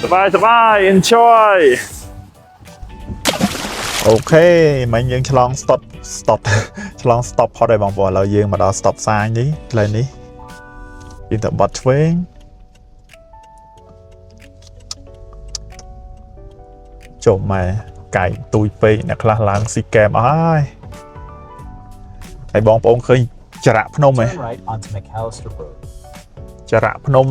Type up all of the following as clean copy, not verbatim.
สบาย enjoy โอเคมันยังฉลอง stop ฉลอง stop พอได้บางปอเรายังมาดอ stop ซ้ายนี้เลยนี้ยิงแต่บอทเวงจบมาไก่ตุยไปนะครับล้างซีแกมไอ้บองปองเคยจระพนมไหมจระพนม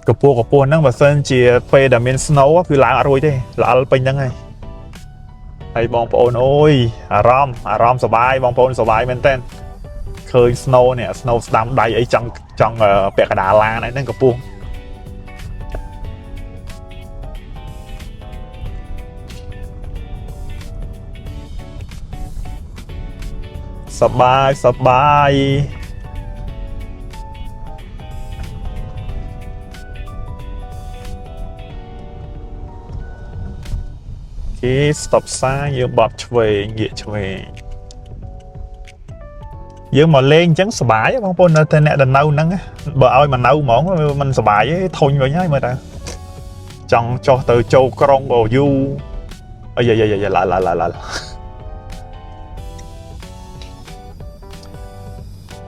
กระปัวนั่งแบบเส้นเจียไปแต่เมนสโนว์คือล้างอร่อยได้ล้างเป็นยังไงไอ้บองปองโอ้ยอารมณ์สบายบองปองสบายเมนเต้นเคยสโนว์เนี่ยสโนว์ดำใดไอ้จังเปียกกระดาษล้างนั่นกระปัวสบายstop ซ้ายยืมบอบช่วยเหยียดช่วยยืมมาเล่นจังสบายบางคนแต่เนี่ยดันเน่านั่งบ่เอามันเน่าหมองมันสบายทนไว้ง่ายมาแต่จังcho từ châu krong bồ du dạ lại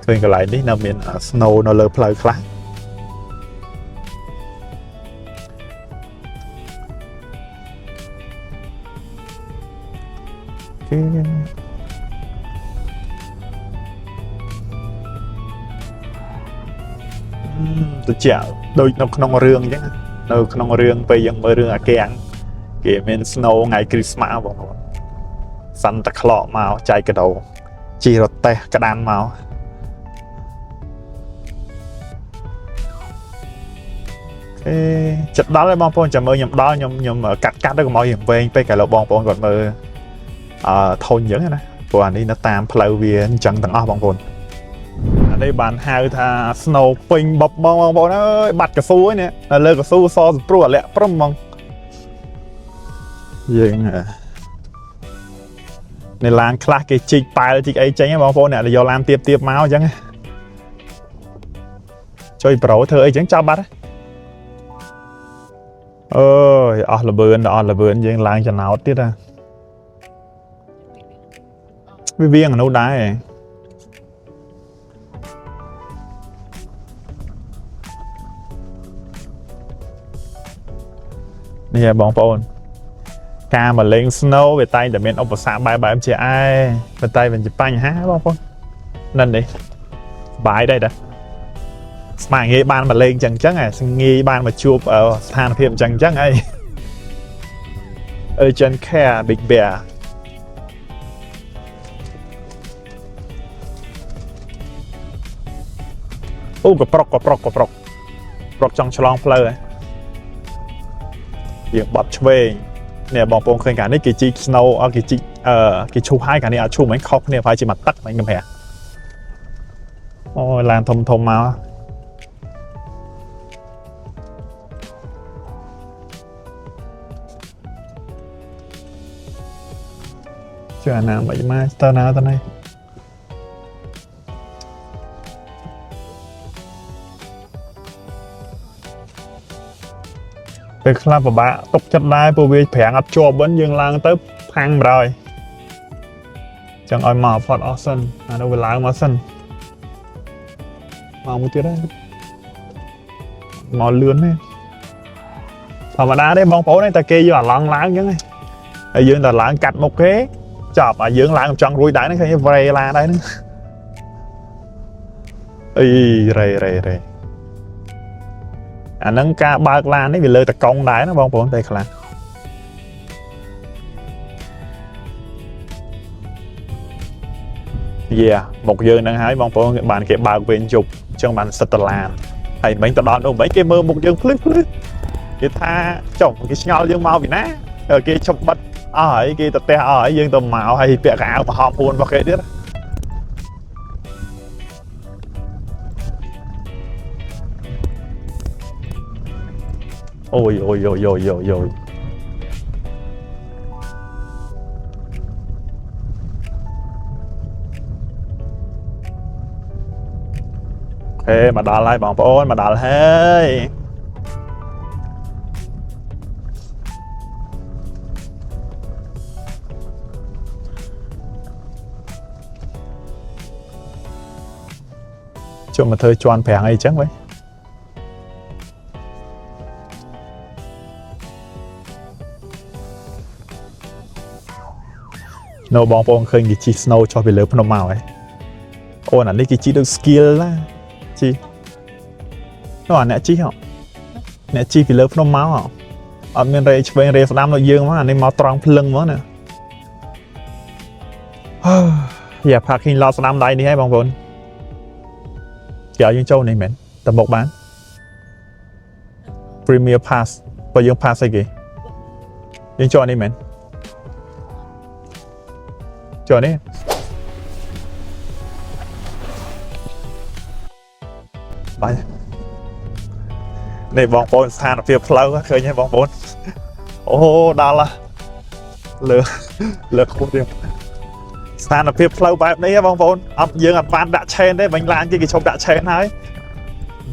เคยกันหลายนี่เราเมียนsnow เราเลิกเพลย์คลาสตัวเจ้าโดยนกนองเรืองจังนกนองเรืองไปยังเมื่อเรืองอาแกงเกมเป็น snow ไงคริสต์มาสบอกซันตะคลอมาใจกระโดจีรถเตะกระดานมาจัดđó đấy bong phong chả mơ nhầm đó nhầm cắt đó còn mọi hiện vềไปกับเราบองปอนก่อนมือทนเยอะนะตัวนี้nó tam flow viên chẳng tầng o bong pon đây bàn hai tha snow pin bập bong pon ơi bật cả xu ấy nè lơ cả xu so pru lẹ prum mong dừng này làm class cái chích bài chích ấy tránh bong pon này là do làm tiếp máu chẳng chơi pro thơ ấy chẳng cho bắt ơi là bươn nhưng lang cho nào tiết ra với viên ở đâu đá này nè bóng phone ca mà lên snow về tay để bên ông xã bài em chị ai về tay mình chỉ banh há bóng phone nên đi bài đây đã mà nghe ban mà lên chẳng chắc này nghe ban mà chụp ở than phim chẳng chắc ấy urgent care big bear cọp trong chlong plơ việc bật về nè bọn phong khơi cả đấy cái chi snow cái chụp hai cả này chụp mấy khóc nè phải chỉ mặt tắt mấy ngầm hè ôi làm thông mà chưa nào vậy mai tao nào tao này về làm của bạn tục chất đai bùi về phèn ập chùa vẫn dừng lang tới hang rồi chẳng ai mà phật awesome đâu về lại mà sân mà một tiếng đấy mò lươn đấy mà đá đấy bóng phố này ta kê vô lăng láng chứ này ở dưới ta láng cắt một cái chọp ở dưới láng trong ruồi đáy nó thấy về là đấy nữa rề nâng ca bạc lan đấy vì lời ta công đáy nó bóng bốn tay khả một giờ nâng hái bóng bốn bàn kia bạc bên chụp trong bàn sật lan hay mấy tao đón đâu mấy cái mơ một giờ flip cái tha chồng cái nhau dương mau vì ná ở cái chụp bắt ấy cái tao teo ấy dương tao mạo hay bẹ áo mà họ buồn vào cái đấy ôi mà đào lại bọn ôn mà đào hey cho mà thơ choan phèn ấy chắc vậy nó bong bong khơi cái chi snow cho bị lớn nó màu ấy ôn là cái chi được skill lá chi nó là nè chi hả nè chi bị lớn nó máu hả ở miền tây bên tây nam nó dương quá nên máu tròn lưng quá nè giờ phạt khi lo nam đây đi hay bong bồn chợ dương châu này mến tầm một bán Premier Pass và dương pass hay gì dương cho này mến cho đấy bye này bong bồn sàn phiêu flow khơi nha bong bồn ô đau là lừa không được sàn phiêu flow bài này bong bồn ấp dương ấp ban đã chen đấy bánh lan cái chồng đã chen ấy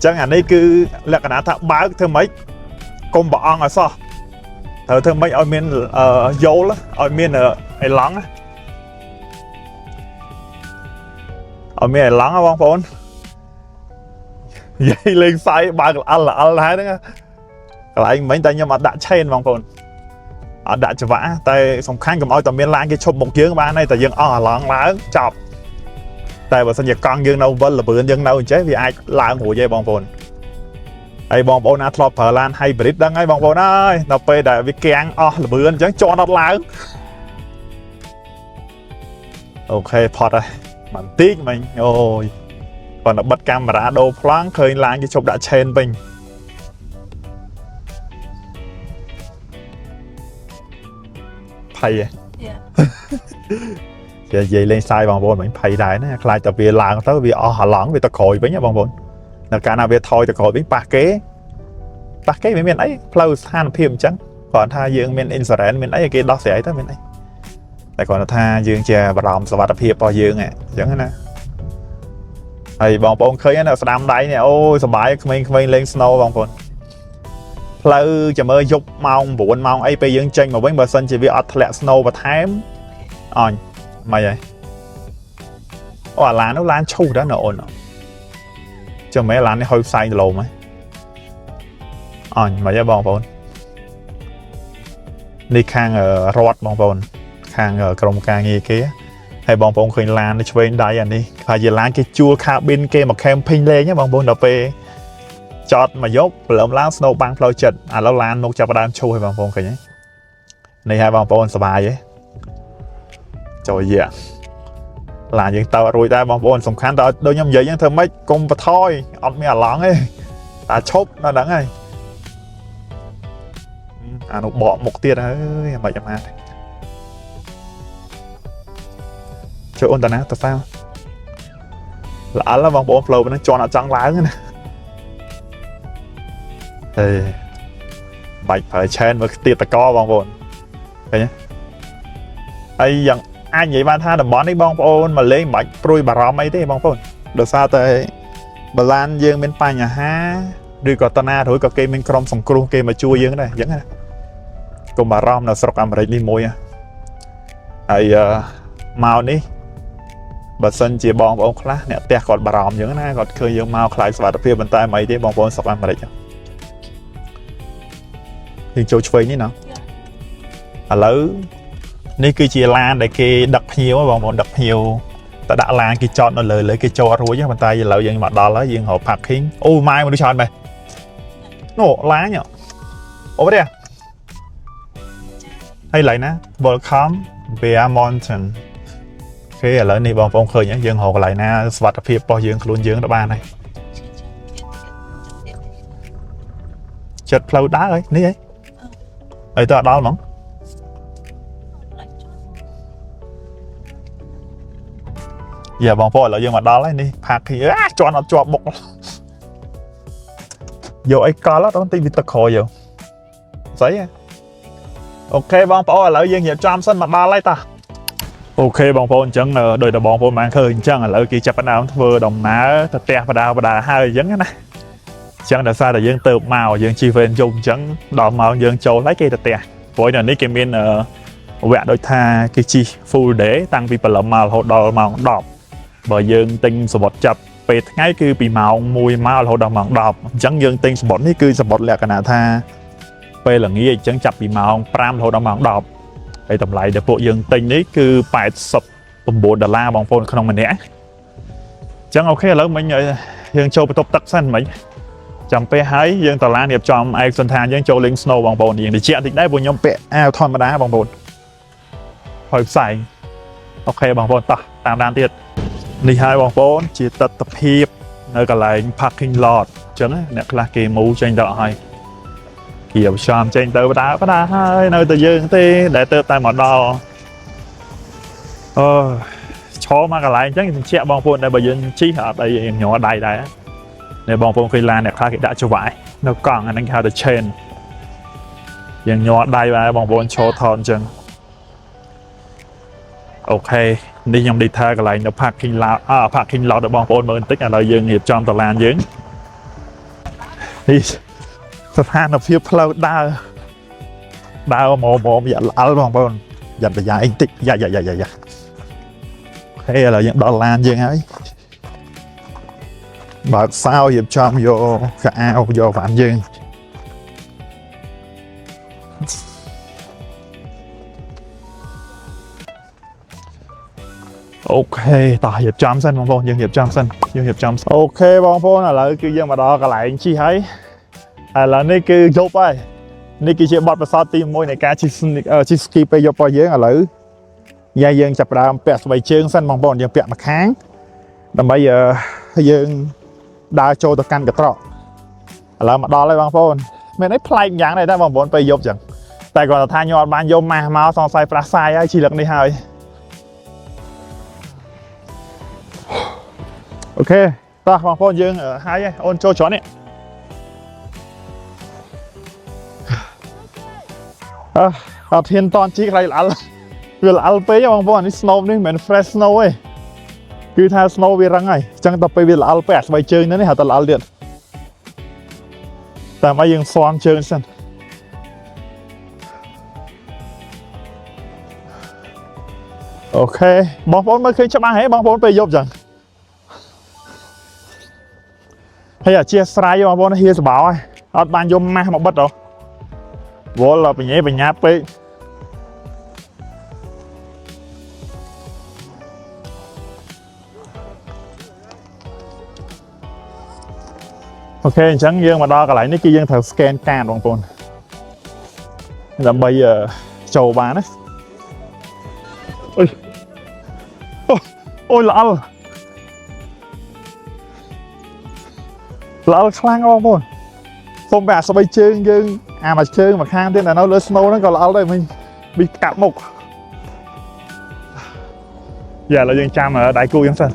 chẳng hạn đây cứ là cái nào thằng báo thưa mấy con bọ ở sao thưa mấy ở miền dâu lá ở miền ở lắng ở miền lắng á bong bồn dây lên say ba là ăn lái đấy lại mấy tay nhưng mà đã chen bong bồn ở đã chả vã tay xong khăn cầm oi tầm miền lan cái chụp một chương ba này tại dương lắng láng chọc tại bởi sao con dương đâu vẫn là bữa dương đâu chế vì ai làm hủ dây bong bồn ai bong bồn ăn thọp phở lan hay brit đăng ấy bong bồn ơi nào pe đại vì keng là bữa chẳng cho nó láng ok pot rồi mình tiếc mình ôi còn là bật camera đồ phlang khơi lan cái chụp đã chen bình thầy giờ dây lên sai bong bồn mình thầy đại nó lại tập về làng tới vì họ lỏng vì ta khỏi với nhá bong bồn là cả nào về thôi ta khỏi với ba kế với miền ấy flow han phim trắng còn tha dương miền Israel miền ấy cái đó sẽ ấy tới miền ấy tại còn là tha dương chè và làm sao tập hiệp bao dương này chẳng thế nào thầy bong bồn khơi nó đam đáy này ôi sao bãi mình lên snow bong bồn flow chả mơ dục mong buồn mong ấy bây dương tranh mà với bờ sân chỉ vì ọt lẹ snow và thám mày vậy là nó lan châu đó nó ổn cho mấy lan nó hơi say lồ mấy mày vậy bong bồn đi khang ở rót bong bồn khang ở cồng ca nghe kia hay bong bồn khơi lan nó chơi đây anh đi phải giờ lan cái chua cabin kia mà camping lên nhá bong bồn đập về chọt mà dốt lợm lá snow băng flow chật lâu lan nó cho vào đám châu hay bong bồn cái nhé này hai bong bồn sờ bài vậy trời dạ là những tàu rồi ta bong bồn sòng khăn tao đôi nhom vậy nhưng thơm mấy cùng và thôi ông mẹ lỏng ấy ta chốt nó đắng ấy nó bỏ một tia ơi mà chậm hạt chơi ôn ta nè tại sao là bong bồn flow nó cho nó trắng lá nữa nè thì bạch phải chen và tia ta co bong bồn thấy nhé ai dần anh vậy bạn tha đầm bón đi bong bồn mà lên bạch prui bà róm ấy thế bong bồn được sao tới bà lan dương bên pa nhà ha đi có tana thôi có cây bên crom sòng cru cây mà chua dương này vẫn này cùng bà róm là sọc am đi môi à ai màu đi bà sân chỉ bong bồn khá nè tè còn bà róm những này còn khơi dương màu khai và tập phía bên tay mấy thế bong bồn sọc am đấy chứ thì chỗ chơi ní nào lỡ ní cứ chia lan để cái đặc nhiều bong bồn đặc nhiều ta đã lan cái chọn nó lời lấy cái cho rồi chứ bàn tay lỡ dân mặt đó là dân họ phạt khiến ô mai mà đi chọn mày nổ lá nhở ô đây hay lại nè welcome Bear Mountain cái lỡ ní bong bồn khơi nhá dân họ lại nè vật phiệp bao dân luôn dân đó ba này chật flow đá ấy ní ấy ấy ta đau lắm giờ bong bồn là dân mặt đó lấy đi phạt thì cho nó cho bột vô ấy có lắm đó tí bị tật khổ vô giấy ok bong bồn là dân nhiều trăm sân mặt đó lấy ta ok bong bồn chẳng đời là bong bồn mang khơi chẳng là lỡ kia chặt bắt đầu vừa đồng ná thật tè và đào hai giống cái này chẳng là sao là dân tự màu dân chi về dùng chẳng đỏ màu dân châu lấy cây thật tè với là cái miền vẽ đôi tha cái chi full để tăng vì phần màu hột đỏ màu đỏ bởi dương tinh số một chập ពេលថ្ងៃគឺពីម៉ោង1មករហូតដល់ម៉ោង10អញ្ចឹងយើងទិញសំបុត្រនេះគឺសំបុត្រលក្ខណៈថាពេលល្ងាចអញ្ចឹងចាប់ពីម៉ោង5រហូតដល់ម៉ោង10ហើយតម្លៃដែលពួកយើងទិញនេះគឺ$89បងប្អូនក្នុងម្នាក់អញ្ចឹងអូខេឥឡូវមិញយើងចូលបន្ទប់ទឹកសិនមិញចាំពេលហើយយើងតឡានរៀបចំឯកសណ្ឋានយើងចូលលេង snow បងប្អូនយើងតិចតិចដែរព្រោះខ្ញុំពាក់អាវធម្មតាបងប្អូនហើយផ្សែងអូខេបងប្អូនតោះតាមដានទៀតនេះហើយបងប្អូនជាទស្សនភាពនៅកន្លែង parking lot អញ្ចឹងអ្នកខ្លះគេមូចេញទៅអស់ហើយគេយកឆ្លងចេញទៅបដាហើយនៅតែយើងទេដែលទៅតែមកដល់ឈរមកកន្លែងអញ្ចឹងខ្ញុំជែកបងប្អូនដែលបើយើងជិះអត់អីញ័រដៃដែរនេះបងប្អូនឃើញឡានអ្នកខ្លះគេដាក់ច្រវាក់នៅកង់អាហ្នឹងគេហៅថា chain យើងញ័រដៃដែរបងប្អូនឈរថតអញ្ចឹងអូខេនេះខ្ញុំឌីថាកន្លែងនៅ parking lot parking lot របស់បងប្អូនមើលបន្តិចឥឡូវយើងរៀបចំតឡានយើងនេះស្ថានភាពផ្លូវដើរមកយ៉ាល្អល់បងប្អូនយ៉ាត់ប្រយ៉ាបន្តិចយ៉ាអូខេឥឡូវយើងដល់ឡានយើងហើយបើកសោរៀបចំយកកៅអៅយកវ៉ាន់យើងអូខេតោះរៀបចំសិនបងប្អូនយើងរៀបចំសិនអូខេបងប្អូនឥឡូវគឺយើងមកដល់កន្លែងជិះហើយឥឡូវនេះគឺយប់ហើយនេះគឺជាបទពិសោធន៍ទី1នៃការជិះស្គីពេលយប់របស់យើងឥឡូវយើងចាប់ផ្ដើមពាក់ស្បែកជើងសិនបងប្អូនយើងពាក់ម្ខាងដើម្បីយើងដើរចូលទៅកាន់កត្រកឥឡូវមកដល់ហើយបងប្អូនមានអីប្លែកយ៉ាងដែរបងប្អូនពេលយប់ចឹងតែគាត់ថាខ្ញុំអត់បានយកម៉ាស់មកសង្ស័យប្រាសាយហើយជីលឹកនេះហើយអូខេតោះបងប្អូនយើងហើយអូនចូលច្រត់នេះអត់ហ៊ានតន់ជីខ្លាចល្អល់វាល្អល់ពេកបងប្អូននេះ snow នេះមិនមែន fresh snow ទេគឺថា snow វារឹងហើយអញ្ចឹងដល់ពេលវាល្អល់ពេកអាស្បែកជើងនេះហៅតែល្អល់ទៀតតែមកយើងស្វាំជើងសិនអូខេបងប្អូនមើលឃើញច្បាស់ហេបងប្អូនពេលយប់ចឹងហើយអធិស្ឋានបងប្អូនហៀសបោហើយអត់បានយកម៉ាស់មកបិទហ៎វល់បញ្ញាពេកអូខេអញ្ចឹងយើងមកដល់កន្លែងនេះគឺយើងត្រូវ scan កាតបងប្អូនដើម្បីចូលបានណាអូយល្អល់ខ្លាំងបងប្អូនសូមបែរស្បែកជើងយើងអាមួយជើងមួយខាងទៀតនៅលើ snow ហ្នឹងក៏ល្អល់ដែរមិញប៊ីកាត់មុខយ៉ាឥឡូវយើងចាំដៃគូយើងសិន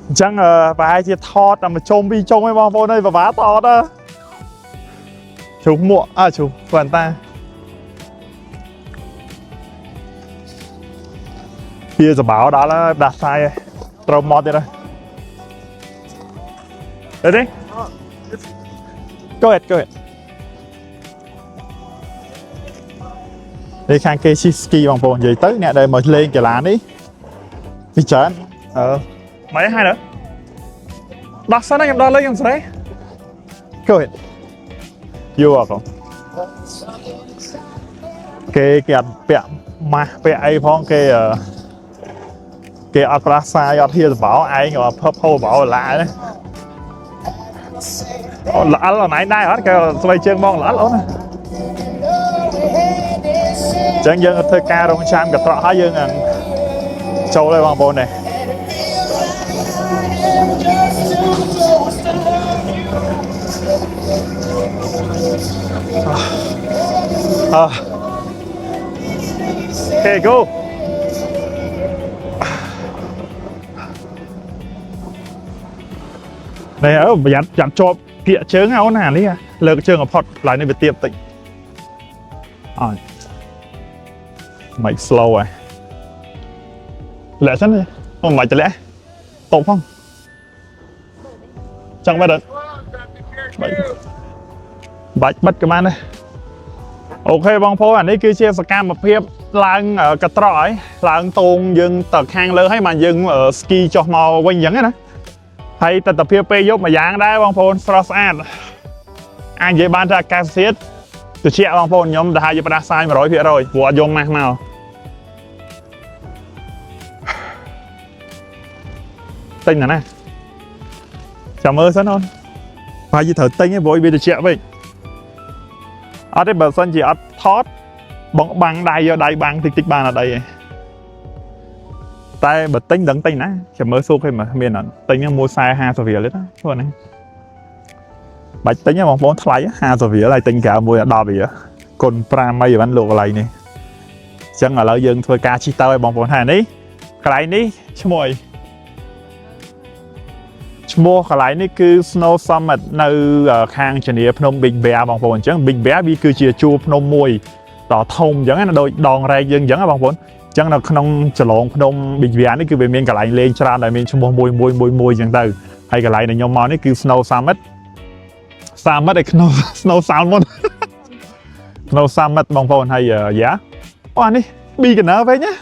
អញ្ចឹងប្រហែលជាថតតែមួយជុំពីរជុំឯងបងប្អូនអើយពិបាកថតជ្រុះមួកជ្រុះវ៉ាន់តាវាសបោដល់ហើយដាស់សាយត្រូវមកទៀតហើយReady? Go ahead. នេះខាងគេជិះស្គីបងប្អូននិយាយទៅអ្នកដែលមកលេងកីឡានេះពីច្រើនមកហើយដល់ដោះសិនខ្ញុំដល់លេងខ្ញុំស្រី Go ahead. You welcome. គេអត់ពាក់ម៉ាស់ពាក់អីផងគេអត់ប្រាសាយអត់ហៀសបោឯងក៏ភពហូបោឡាណាល្អល់អនឡាញដែរអត់គេស្បែកជើងមកល្អល់អូនណាអញ្ចឹងយើងធ្វើការរងចាំកត្រកហើយយើងចូលហើយបងប្អូននេះOkay, go. នេះប្រយ័ត្នចាត់ជាប់ភាកជើងអូនណានេះលើកជើងអផុតឡើងនេះវាទៀបតិចអត់មិន slow ហ៎លាក់សិនអូមិនទៅលាក់តបផងចង់បាត់បាច់បិទក៏បានដែរអូខេបងប្អូនអានេះគឺជាសកម្មភាពឡើងកត្រកហើយ ឡើងតងយើងទៅខាងលើហើយមកយើងស្គីចុះមកវិញអញ្ចឹងណាហើយទស្សនភាពពេលយប់មួយយ៉ាងដែរបងប្អូនស្រស់ស្អាតអាចនិយាយបានថាអាកាសធាតុត្រជាក់បងប្អូនខ្ញុំទៅហើយយកផ្ដាសាយ 100% ព្រោះអត់យកម៉ាស់មកទិញណាចាំមើលសិនអូនហើយយីត្រូវទិញឯងព្រោះវាត្រជាក់វិញអត់ទេបើសិនជាអត់ថតបងបាំងដៃយកដៃបាំងតិចតិចបានអត់អីទេតែបើទិញដឹងទិញណាចាំមើលស៊ូឃើញមានអត់ទិញមួយ40-50រៀលទេណាព្រោះហ្នឹងបាច់ទិញបងប្អូនថ្លៃ50រៀលហើយទិញក្រៅមួយ10រៀលគុណ5 អីបានលោកកន្លែងនេះអញ្ចឹងឥឡូវយើងធ្វើការជិះទៅឲ្យបងប្អូនថានេះកន្លែងនេះឈ្មោះអីឈ្មោះកន្លែងនេះគឺ Snow Summit នៅខាងជំនាភ្នំ Big Bear បងប្អូនអញ្ចឹង Big Bear វាគឺជាជួរភ្នំមួយដ៏ធំអញ្ចឹងណាដូចដងរែកយើងអញ្ចឹងបងប្អូនអញ្ចឹងនៅក្នុងចលងភ្នំ Big Bear នេះគឺវាមានកន្លែងលេងច្រើនដែលមានឈ្មោះមួយអញ្ចឹងទៅហើយកន្លែងដែលខ្ញុំមកនេះគឺ Snow Summit ឯក្នុង Snow Salmon Snow Summit បងប្អូនហើយយ៉ាអូអានេះ beginner វិញណា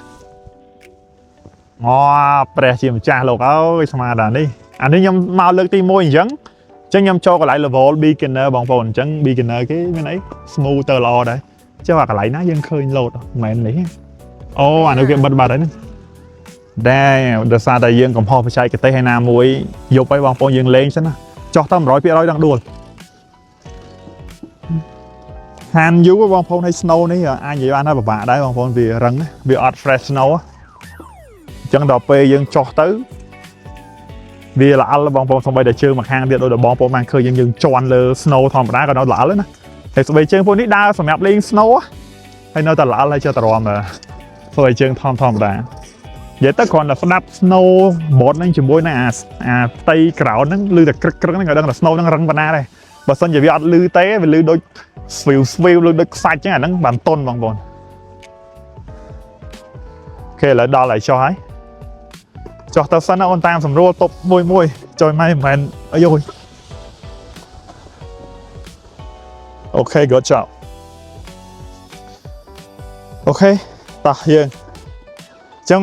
អូព្រះជាម្ចាស់លោកអើយស្មារតីនេះអានេះខ្ញុំមកលើកទី1អញ្ចឹងខ្ញុំចូលកន្លែង level beginner បងប្អូនអញ្ចឹង beginner គេមានអី smooth ទៅល្អដែរចុះអាកន្លែងណាយើងឃើញលោតមិនមែននេះអូអានោះគេបិទបាត់ហើយហ្នឹងដែរដោយសារតែយើងកំហុសបច្ចេកទេសឯណាមួយយប់ឲ្យបងប្អូនយើងលេងសិនណាចុះទៅ 100% ដល់ដួលហានយូបងប្អូនឲ្យ snow នេះអាចនិយាយបានថាពិបាកដែរបងប្អូនវារឹងវាអត់ fresh snow អញ្ចឹងដល់ពេលយើងចុះទៅវាល្អល់បងប្អូនសូម្បីតែជើងមកខាងទៀតដូចបងប្អូនបានឃើញយើងជន់លើ snow ធម្មតាក៏នៅល្អល់ណាតែស្បែកជើងពួកនេះដើរសម្រាប់លេង snow ហើយនៅតែល្អល់ហើយចេះតែរំស្បែកជើងធម្មតានិយាយទៅគ្រាន់តែស្ដាប់ snow board ហ្នឹងជាមួយនឹងអាផ្ទៃក្រោនហ្នឹងឮតែក្រឹកហ្នឹងក៏ដឹងថា snow ហ្នឹងរឹងប៉ុណ្ណាដែរបើសិនជាវាអត់ឮទេវាឮដូចស្វីវដូចខ្សាច់ចឹងអាហ្នឹងបានតុនបងប្អូនអូខេឥឡូវដល់ហើយចុះហើយចុះទៅសិនណាអូនតាមសម្រួលតុបមួយចុយមិនមែនអីយយអូខេ good job អូខេតោះយើងអញ្ចឹង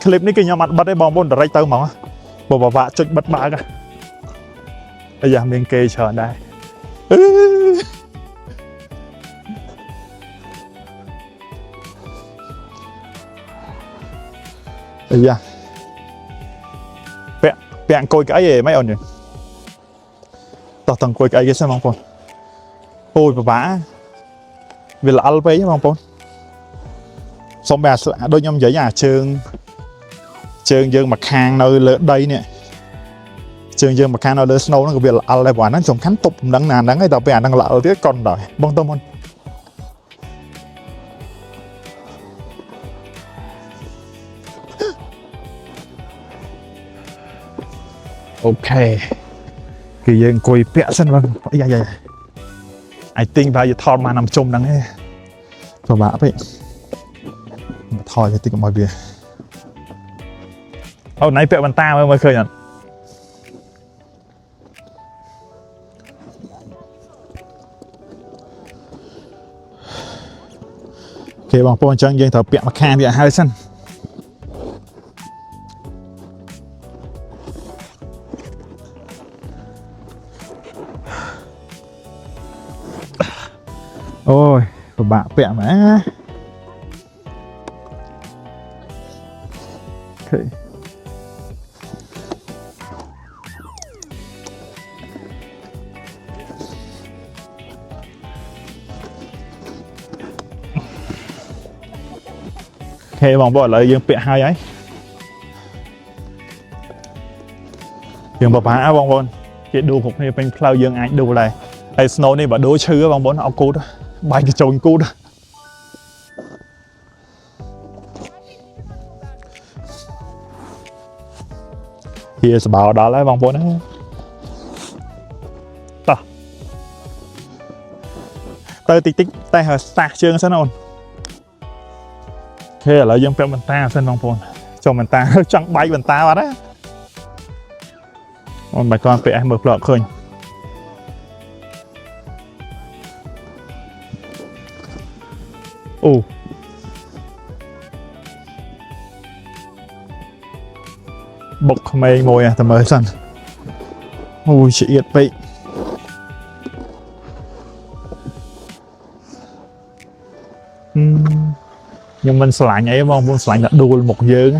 คลิปនេះគឺខ្ញុំអត់បិទទេបងប្អូន direct ទៅហ្មងបើពិបាកចុចបិទបើកអាយ៉ាមានគេច្រើនដែរអាយ៉ាពាក់អង្គុយកអីមិនអូនយើងតោះតអង្គុយកអីគេសិនបងប្អូនអូយពិបាកវាល្អល់ពេកបងប្អូនសុំបែរដូចខ្ញុំនិយាយអាជើងយើងមកខាងនៅលើដីនេះជើងយើងមកខាងនៅលើ snow ហ្នឹងក៏វាល្អល់ដែរព្រោះអាហ្នឹងសំខាន់ទប់មិនដឹងណាហ្នឹងហើយដល់ពេលអាហ្នឹងល្អល់ទៀតកុនដែរបងតើមុនអូខេគឺយើងអង្គុយពាក់សិនបងយ៉ា I think ថាយថតមកណាំជុំហ្នឹងឯងពិបាកពេកថយតិចកុំឲ្យវាអូណៃពាក់បន្តាមើលឃើញអត់អូខេបងប្អូនអញ្ចឹងយើងត្រូវពាក់មកខាងទៀតឲ្យសិនអូយពិបាកពាក់មែនអូខេបងប្អូនឥឡូវយើងពាក់ហើយយើងពិបាកបងប្អូនគេដួលគ្រប់គ្នាពេញផ្លូវយើងអាចដួលដែរហើយ snow នេះបើដួលឈឺបងប្អូនអត់គូតបាញ់ទៅចូលគូតវាសបោដល់ហើយបងប្អូនណាតោះទៅតិចតែហើស្តាស់ជើងសិនអូនអូខេឥឡូវយើងពាក់បន្តាសិនបងប្អូនចូលបន្តាចង់បែកបន្តាអត់ណាអូនមិនគាត់ពាក់ឲ្យមើលផ្លកឃើញអូ បុកក្មេងមួយតែមើលសិនអូយឆ្អៀតពេកខ្ញុំមិនឆ្លាញ់អីបងប្អូនឆ្លាញ់តែដួលមុខយើង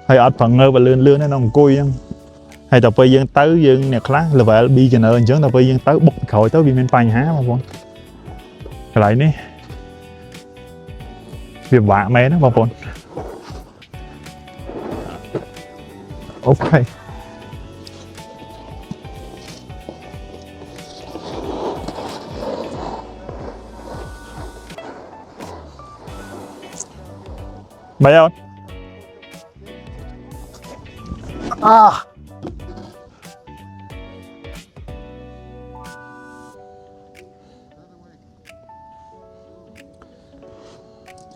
ហើយអត់ប្រងើបលឿនទេនៅអង្គុយហ្នឹងហើយដល់ពេលយើងទៅយើងអ្នកខ្លះ level beginner អញ្ចឹងដល់ពេលយើងទៅបុកពីក្រោយទៅវាមានបញ្ហាបងប្អូនកន្លែងនេះវាពិបាកមែនណាបងប្អូនអូខេបាយអត់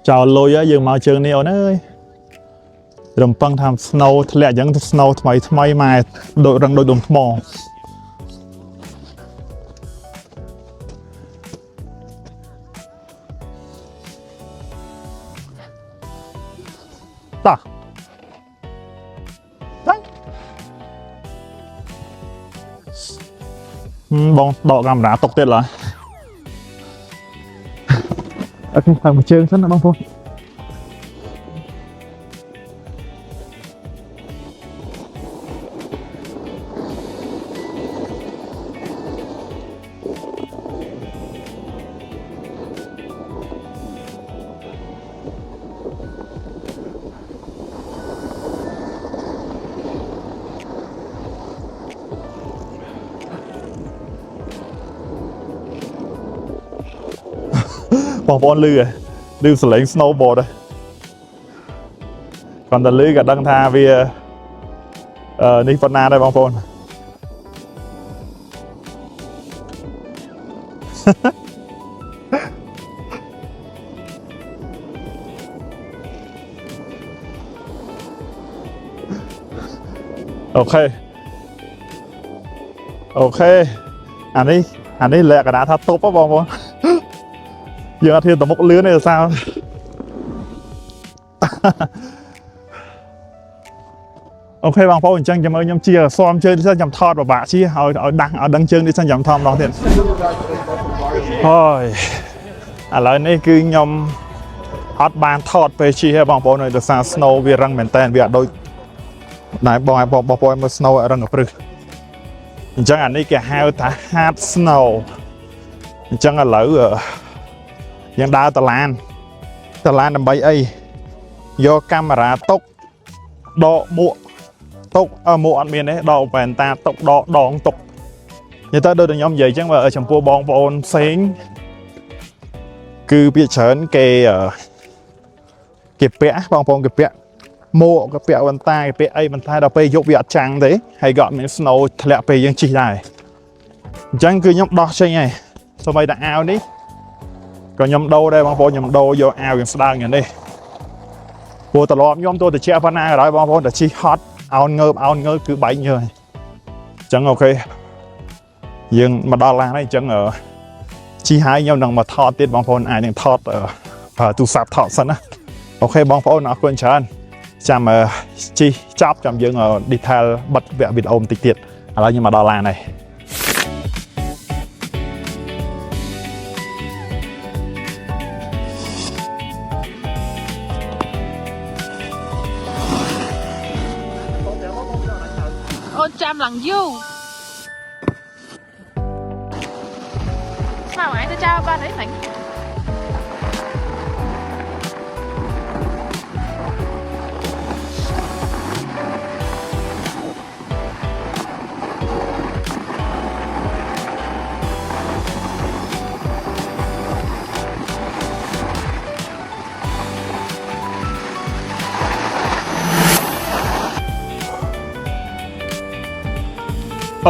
ចោលលុយយើងមកជើងនេះអូនអើយរំពឹងថា snow ធ្លាក់អញ្ចឹង snow ថ្មីម៉ែដូចរឹងដូចដុំថ្មតោះបងដកកាមេរ៉ាຕົកទៀតឡើយអូខេតាមជើងសិនណាបងប្អូនបងប្អូនលឺសលេង snowboard គាត់តែលឺក៏ដឹងថាវានេះប៉ុណ្ណាដែរបងប្អូនអូខេអានេះលក្ខណៈថាតុបបងប្អូនយើងអត់ហ៊ានទៅមុខលឿនទេsaoអូខេបងប្អូនអញ្ចឹងចាំមើលខ្ញុំជាស៊ាំជើងនេះសិនខ្ញុំថតពិបាកជាឲ្យដឹងជើងនេះសិនខ្ញុំថតម្ដងទៀតហើយឥឡូវនេះគឺខ្ញុំអត់បានថតពេលជិះទេបងប្អូនដោយសារ snow វារឹងមែនតើវាអត់ដូចណែបងប្អូនមើល snow រឹងព្រឹសអញ្ចឹងអានេះគេហៅថា hard snow អញ្ចឹងឥឡូវយើងដើរតឡានដើម្បីអីយកកាមេរ៉ាតុកដកមួកតុកមួកអត់មានទេដកវ៉ែនតាតុកដកដងតុកនិយាយទៅដូចខ្ញុំនិយាយអញ្ចឹងចំពោះបងប្អូនផ្សេងគឺពាក្យច្រើនគេពាក់បងប្អូនគេពាក់មួកគេពាក់វ៉ែនតាគេពាក់អីបន្តែដល់ពេលយកវាអត់ចាំងទេហើយក៏អត់មាន snow ធ្លាក់ពេលយើងជិះដែរអញ្ចឹងគឺខ្ញុំដោះចេញហើយសូម្បីតែអាវនេះក៏ខ្ញុំដូរដែរបងប្អូនខ្ញុំដូរយកអាវយ៉ាងស្ដើងយ៉ាងនេះព្រោះត្រឡប់ខ្ញុំទៅជាប៉ុណ្ណាក៏ដោយបងប្អូនតែជិះហត់អោនងើបគឺបែកញើសអញ្ចឹងអូខេយើងមកដល់ឡានហើយអញ្ចឹងជិះហើយខ្ញុំនឹងមកថតទៀតបងប្អូនអាចនឹងថតទូរស័ព្ទថតសិនណាអូខេបងប្អូនអរគុណច្រើនចាំជិះចប់ចាំយើង detail បិទវគ្គវីដេអូបន្តិចទៀតឥឡូវខ្ញុំមកដល់ឡានហើយអូនចាំឡើងយូរស្មាឯងទៅចាំបានអីមិញ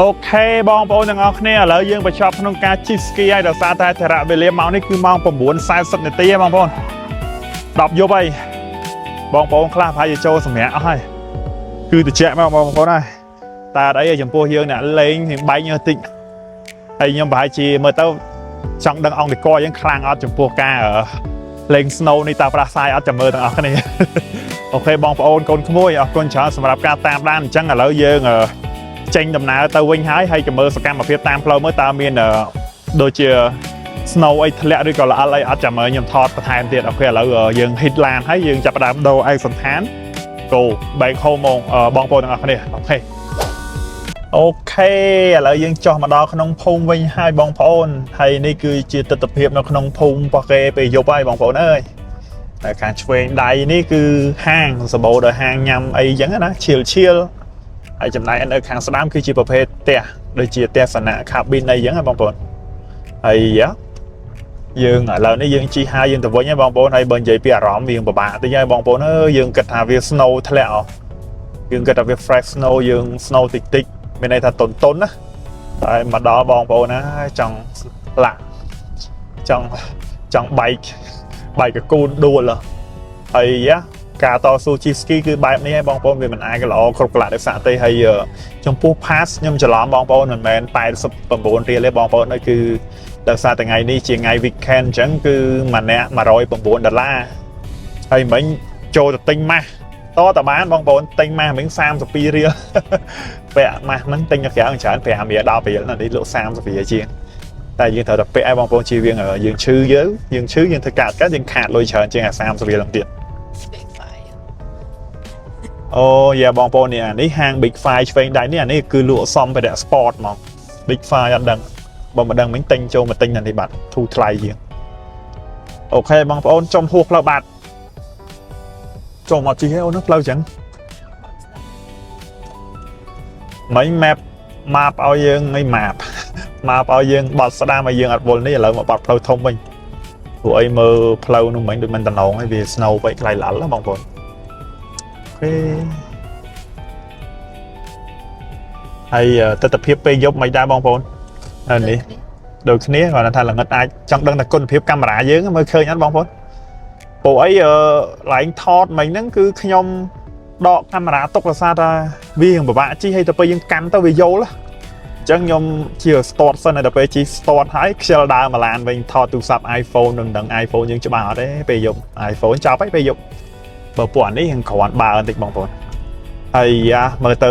អូខេបងប្អូនទាំងអស់គ្នាឥឡូវយើងបញ្ចប់ក្នុងការជិះស្គីហើយដោយសារតែថេរវេលាម៉ោងនេះគឺម៉ោង 9:40 នាទីបងប្អូន10យប់ហើយបងប្អូនខ្លះប្រហែលជាចូលសម្រាប់អស់ហើយគឺត្រជាក់មកបងប្អូនហើយតែអត់អីចំពោះយើងអ្នកលេងរៀងបែកញើសតិចហើយខ្ញុំប្រហែលជាមើលទៅចង់ដឹងអង្គកយើងខ្លាំងអត់ចំពោះការលេង snow នេះតើប្រាសាយអត់ចាំមើលទាំងអស់គ្នា អូខេបងប្អូនកូនក្មួយអរគុណច្រើនសម្រាប់ការតាមដានអញ្ចឹងឥឡូវយើងចេញដំណើរទៅវិញហើយក៏មើលសកម្មភាពតាមផ្លូវមើលតើមានដូចជា snow អីធ្លាក់ឬក៏ល្អិលអីអត់ចាំមើលខ្ញុំថតបន្ថែមទៀតអូខេឥឡូវយើង hit ឡានហើយយើងចាប់ផ្ដើមដូរឯកសណ្ឋាន go back home បងប្អូនទាំងអស់គ្នាអូខេអូខេឥឡូវយើងចុះមកដល់ក្នុងភូមិវិញហើយបងប្អូនហើយនេះគឺជាទស្សនវិជ្ជានៅក្នុងភូមិរបស់គេពេលយប់ហើយបងប្អូនអើយតែខាងឆ្វេងដៃនេះគឺហាងសម្បូរដោយហាងញ៉ាំអីចឹងណាឈៀលហើយចំណែកនៅខាងស្ដាំគឺជាប្រភេទផ្ទះដូចជាផ្ទះសនៈ cabin អីចឹងណាបងប្អូនហើយយើងឥឡូវនេះយើងជីហើយយើងទៅវិញហើយបងប្អូនហើយបើនិយាយពីអារម្មណ៍វាពិបាកតិចហើយបងប្អូនអើយយើងគិតថាវា snow ធ្លាក់យើងគិតថាវា fresh snow យើង snow តិចមានន័យថាតុនណាហើយមកដល់បងប្អូនណាចង់ឡាក់ចង់បែកកកូនដួលហើយការតស៊ូជីស្គីគឺបែបនេះហើយបងប្អូនវាមិនអាចល្អគ្រប់កលៈទេសៈទេហើយចំពោះ pass ខ្ញុំច្រឡំបងប្អូនមិនមែន89រៀលទេបងប្អូនហើយគឺដោយសារថ្ងៃនេះជាថ្ងៃ weekend អញ្ចឹងគឺម្នាក់$109ហើយមិញចូលទៅទិញម៉ាស់តើបានបងប្អូនទិញម៉ាស់មិញ32រៀលពាក់ម៉ាស់ហ្នឹងទិញក្រៅច្រើន5រៀល10រៀលនេះលក់30រៀលជាងតែយើងត្រូវតែពាក់ឲ្យបងប្អូនជៀសវាងយើងឈឺយើងធ្វើកាត់យើងខាតលុយច្រើនជាង30រៀលហ្នឹងទៀតអូយ៉ាបងប្អូននេះហាង Big Five ឆ្វេងដៃនេះអានេះគឺលក់សម្ភារៈ sport ហ្មង Big Five អត់ដឹងបើមិនដឹងមិញទិញចូលមកទិញអានេះបាត់ធូរថ្លៃជាងអូខេបងប្អូនចំហួសផ្លូវបាត់ចូលមកជីហេអូនោះផ្លូវចឹងមិញ map ឲ្យយើងមិន map ឲ្យយើងបត់ស្ដាមឲ្យយើងអត់វល់នេះឥឡូវមកបត់ផ្លូវធំវិញព្រោះអីមើលផ្លូវនោះមិញដូចមិនតំណងហើយវា snow ពេកខ្លាយល្អណាបងប្អូនហើយទស្សនវិជ្ជាពេលយប់មិនដែរបងប្អូននេះដូចគ្នាគាត់ថាល្ងិតអាចចង់ដឹងតែគុណភាពកាមេរ៉ាយើងមើលឃើញអត់បងប្អូនព្រោះអីឡើងថតមិញហ្នឹងគឺខ្ញុំដកកាមេរ៉ាទុកដោយសារថាវាពិបាកជីហើយទៅពេលយើងកាន់ទៅវាយល់អញ្ចឹងខ្ញុំជា start សិនហើយដល់ពេលជី start ហើយខ្ជិលដើរមកឡានវិញថតទូរស័ព្ទ iPhone នឹងដឹង iPhone យើងច្បាស់អត់ទេពេលយប់ iPhone ចប់ហើយពេលយប់បើពួកអានេះហ្នឹងគ្រាន់បើបន្តិចបងប្អូនហើយមើលទៅ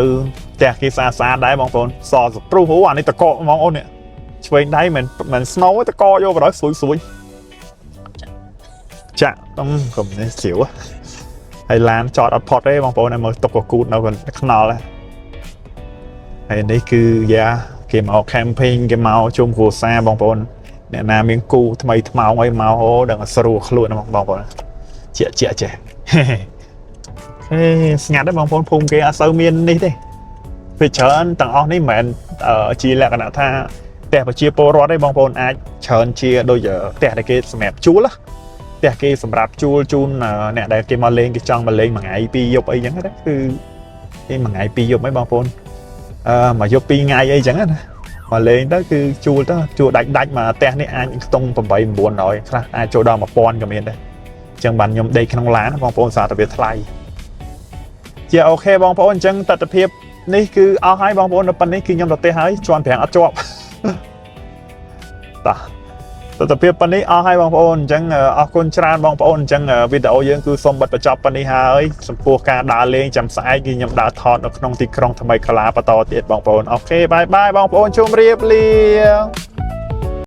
ផ្ទះគេស្អាតដែរបងប្អូនសស្ព្រុះអានេះតកកហ្មងអូននេះឆ្វេងដៃមិន snow ទេតកកយកបណ្ដោយស្រួយចាក់កុំនេះជ្រាវហើយឡានចតអត់ផុតទេបងប្អូនឲ្យមើលទុកកគូតនៅខ្នល់ហើយនេះគឺគេមក camping គេមកជុំគ្រួសារបងប្អូនអ្នកណាមានគូថ្មីថ្មោងអីមកហូដឹងស្រួលខ្លួនហ្មងបងប្អូនជាចេះស្ងាត់ទេបងប្អូនភូមិគេអត់សូវមាននេះទេពេលច្រើនទាំងអស់នេះមិនមែនជាលក្ខណៈថាផ្ទះប្រជាពលរដ្ឋទេបងប្អូនអាចច្រើនជាដូចផ្ទះដែលគេសម្រាប់ជួលផ្ទះគេសម្រាប់ជួលជូនអ្នកដែលគេមកលេងគេចង់មកលេងមួយថ្ងៃ2យប់អីចឹងណាគឺគេមួយថ្ងៃ2យប់ហីបងប្អូនមកយប់2ថ្ងៃអីចឹងណាមកលេងទៅគឺជួលដាច់មកផ្ទះនេះអាចខ្ទង់8-900ខ្លះអាចចូលដល់1000ក៏មានដែរចឹងបានខ្ញុំដេកក្នុងឡានបងប្អូនសារតែវាថ្លៃជាអូខេបងប្អូនអញ្ចឹងទស្សនវិជ្ជានេះគឺអស់ហើយបងប្អូននៅប៉ុណ្្នេះគឺខ្ញុំទៅទេហើយជាន់ប្រាំងអត់ជាប់ទស្សនវិជ្ជាប៉ុណ្្នេះអស់ហើយបងប្អូនអញ្ចឹងអរគុណច្រើនបងប្អូនអញ្ចឹងវីដេអូយើងគឺសូមបិទបញ្ចប់ប៉ុណ្្នេះហើយចំពោះការដើរលេងចាំស្អែកគឺខ្ញុំដើរថតនៅក្នុងទីក្រុងថ្មីកាឡាបន្តទៀតបងប្អូនអូខេបាយបាយបងប្អូនជម្រាបលា